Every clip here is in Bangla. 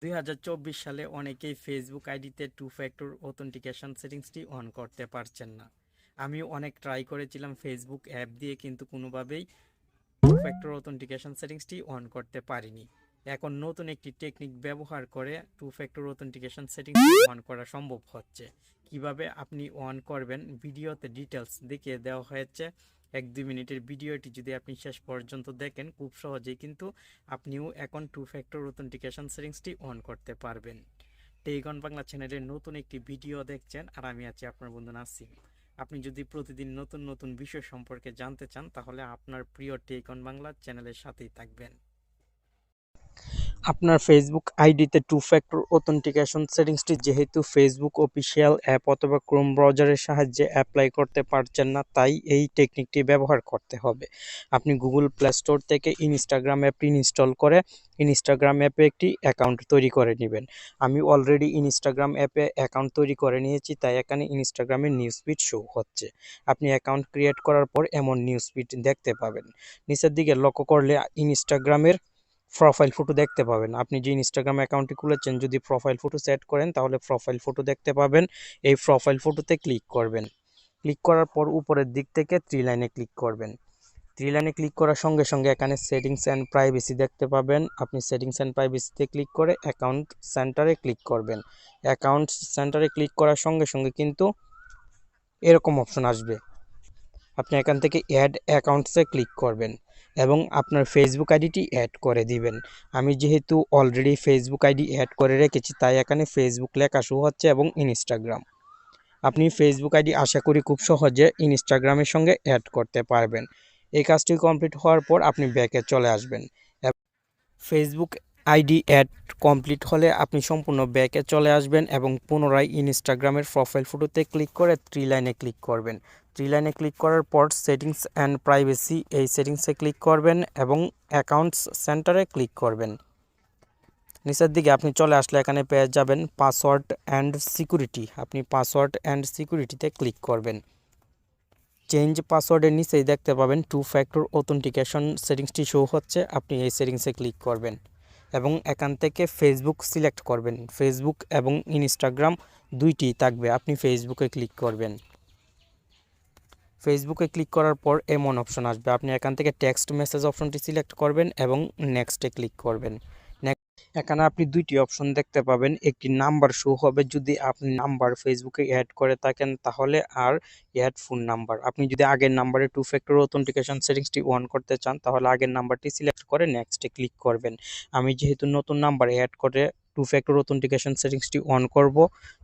2024 সালে অনেকেই ফেসবুক আইডিতে টু ফ্যাক্টর অথেন্টিকেশন সেটিংসটি অন করতে পারছেন না। আমিও অনেক ট্রাই করেছিলাম ফেসবুক অ্যাপ দিয়ে, কিন্তু কোনোভাবেই টু ফ্যাক্টর অথেন্টিকেশন সেটিংসটি অন করতে পারিনি। এখন নতুন একটি টেকনিক ব্যবহার করে টু ফ্যাক্টর অথেন্টিকেশন সেটিংসটি অন করা সম্ভব হচ্ছে। কিভাবে আপনি অন করবেন ভিডিওতে ডিটেলস দেখিয়ে দেওয়া হয়েছে। 1-2 মিনিটের ভিডিওটি যদি আপনি শেষ পর্যন্ত দেখেন, খুব সহজেই কিন্তু আপনিও এখন টু ফ্যাক্টর অথেন্টিকেশন সেটিংসটি অন করতে পারবেন। টেকন বাংলা চ্যানেলের নতুন একটি ভিডিও দেখছেন, আর আমি আছি আপনার বন্ধু নাসিম। আপনি যদি প্রতিদিন নতুন নতুন বিষয় সম্পর্কে জানতে চান, তাহলে আপনার প্রিয় টেকন বাংলা চ্যানেলের সাথেই থাকবেন। আপনার ফেসবুক আইডিতে টু ফ্যাক্টর অথেন্টিকেশন সেটিংসটি যেহেতু ফেসবুক অফিসিয়াল অ্যাপ অথবা ক্রোম ব্রাউজারের সাহায্যে অ্যাপ্লাই করতে পারছেন না, তাই এই টেকনিকটি ব্যবহার করতে হবে। আপনি গুগল প্লে স্টোর থেকে ইনস্টাগ্রাম অ্যাপটি ইনস্টল করে ইনস্টাগ্রাম অ্যাপে একটি অ্যাকাউন্ট তৈরি করে নেবেন। আমি অলরেডি ইনস্টাগ্রাম অ্যাপে অ্যাকাউন্ট তৈরি করে নিয়েছি, তাই এখানে ইনস্টাগ্রামের নিউজ ফিড শো হচ্ছে। আপনি অ্যাকাউন্ট ক্রিয়েট করার পর এমন নিউজ ফিড দেখতে পাবেন। নিচের দিকে লক্ষ্য করলে ইনস্টাগ্রামের প্রোফাইল ফটো দেখতে পাবেন। আপনি যে ইনস্টাগ্রাম অ্যাকাউন্টটি খুলেছেন, যদি প্রোফাইল ফটো সেট করেন তাহলে প্রোফাইল ফটো দেখতে পাবেন। এই প্রোফাইল ফটোতে ক্লিক করবেন। ক্লিক করার পর উপরের দিক থেকে থ্রি লাইনে ক্লিক করবেন। থ্রি লাইনে ক্লিক করার সঙ্গে সঙ্গে এখানে সেটিংস অ্যান্ড প্রাইভেসি দেখতে পাবেন। আপনি সেটিংস অ্যান্ড প্রাইভেসিতে ক্লিক করে অ্যাকাউন্ট সেন্টারে ক্লিক করবেন। অ্যাকাউন্ট সেন্টারে ক্লিক করার সঙ্গে সঙ্গে কিন্তু এরকম অপশন আসবে। আপনি এখান থেকে অ্যাড অ্যাকাউন্টসে ক্লিক করবেন এবং আপনার ফেসবুক আইডিটি অ্যাড করে দিবেন। আমি যেহেতু অলরেডি ফেসবুক আইডি অ্যাড করে রেখেছি, তাই এখানে ফেসবুক লেখা শো হচ্ছে এবং ইনস্টাগ্রাম। আপনি ফেসবুক আইডি আশা করি খুব সহজে ইনস্টাগ্রামের সঙ্গে অ্যাড করতে পারবেন। এই কাজটি কমপ্লিট হওয়ার পর আপনি ব্যাকে চলে আসবেন। ফেসবুক আইডি অ্যাড কমপ্লিট হলে আপনি সম্পূর্ণ ব্যাকে চলে আসবেন এবং পুনরায় ইনস্টাগ্রামের প্রোফাইল ফটোতে ক্লিক করে থ্রি লাইনে ক্লিক করবেন। থ্রি লাইনে ক্লিক করার পর সেটিংস অ্যান্ড প্রাইভেসি, এই সেটিংসে ক্লিক করবেন এবং অ্যাকাউন্টস সেন্টারে ক্লিক করবেন। নিচের দিকে আপনি চলে আসলে এখানে পেয়ে যাবেন পাসওয়ার্ড অ্যান্ড সিকিউরিটি। আপনি পাসওয়ার্ড অ্যান্ড সিকিউরিটিতে ক্লিক করবেন। চেঞ্জ পাসওয়ার্ডের নিচেই দেখতে পাবেন টু ফ্যাক্টর অথেন্টিকেশন সেটিংসটি শো হচ্ছে। আপনি এই সেটিংসে ক্লিক করবেন এবং এখান থেকে ফেসবুক সিলেক্ট করবেন। ফেসবুক এবং ইনস্টাগ্রাম দুইটি থাকবে, আপনি ফেসবুকে ক্লিক করবেন। ফেসবুকে ক্লিক করার পর এমন অপশন আসবে, আপনি এখান থেকে টেক্সট মেসেজ অপশনটি সিলেক্ট করবেন এবং নেক্সটে ক্লিক করবেন। এখানে আপনি দুইটি অপশন দেখতে পাবেন, একটি নাম্বার শো হবে যদি আপনি নাম্বার ফেসবুকে অ্যাড করে থাকেন তাহলে, আর অ্যাড ফোন নাম্বার। আপনি যদি আগের নাম্বারে টু ফ্যাক্টর অথেন্টিকেশন সেটিংসটি অন করতে চান তাহলে আগের নাম্বারটি সিলেক্ট করে নেক্সটে ক্লিক করবেন। আমি যেহেতু নতুন নাম্বার অ্যাড করে টু ফ্যাক্টর অথেন্টিকেশন সেটিংসটি অন করব,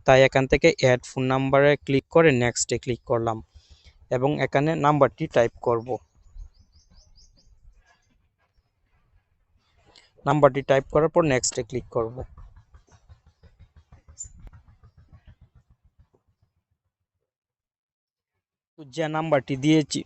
তাই এখান থেকে অ্যাড ফোন নাম্বারে ক্লিক করে নেক্সটে ক্লিক করলাম এবং এখানে নাম্বারটি টাইপ করব। নাম্বারটি টাইপ করার পর নেক্সটে ক্লিক করব। যে নাম্বারটি দিয়েছি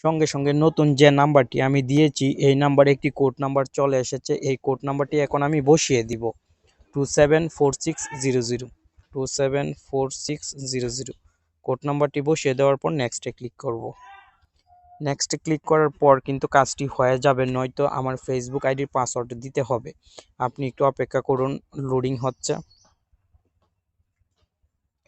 সঙ্গে সঙ্গে নতুন যে নাম্বারটি আমি দিয়েছি এই নাম্বারে একটি কোড নাম্বার চলে এসেছে। এই কোড নাম্বারটি এখন আমি বসিয়ে দিব 274600। 274600 কোড নাম্বারটি বসিয়ে দেওয়ার পর নেক্সটে ক্লিক করব। নেক্সটে ক্লিক করার পর কিন্তু কাজটি হয়ে যাবে, নয়তো আমার ফেসবুক আইডির পাসওয়ার্ড দিতে হবে। আপনি একটু অপেক্ষা করুন, লোডিং হচ্ছে।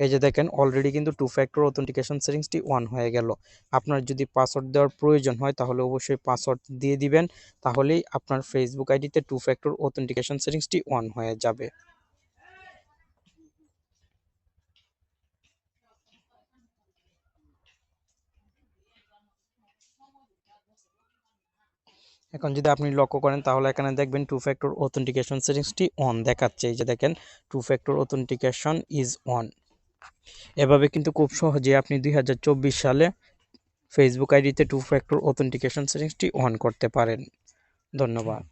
এই যে দেখেন অলরেডি কিন্তু টু ফ্যাক্টর অথেন্টিকেশন সেটিংসটি অন হয়ে গেল। আপনার যদি পাসওয়ার্ড দেওয়ার প্রয়োজন হয় তাহলে অবশ্যই পাসওয়ার্ড দিয়ে দিবেন, তাহলেই আপনার ফেসবুক আইডিতে টু ফ্যাক্টর অথেন্টিকেশন সেটিংসটি অন হয়ে যাবে। এখন যদি আপনি লক্ষ্য করেন তাহলে এখানে দেখবেন টু ফ্যাক্টর অথেন্টিকেশন সেটিংসটি অন দেখাচ্ছে। এই যে দেখেন two factor authentication is on. এভাবে কিন্তু খুব সহজে আপনি 2024 সালে ফেসবুক আইডিতে টু ফ্যাক্টর অথেন্টিকেশন সেটিংসটি অন করতে পারেন। ধন্যবাদ।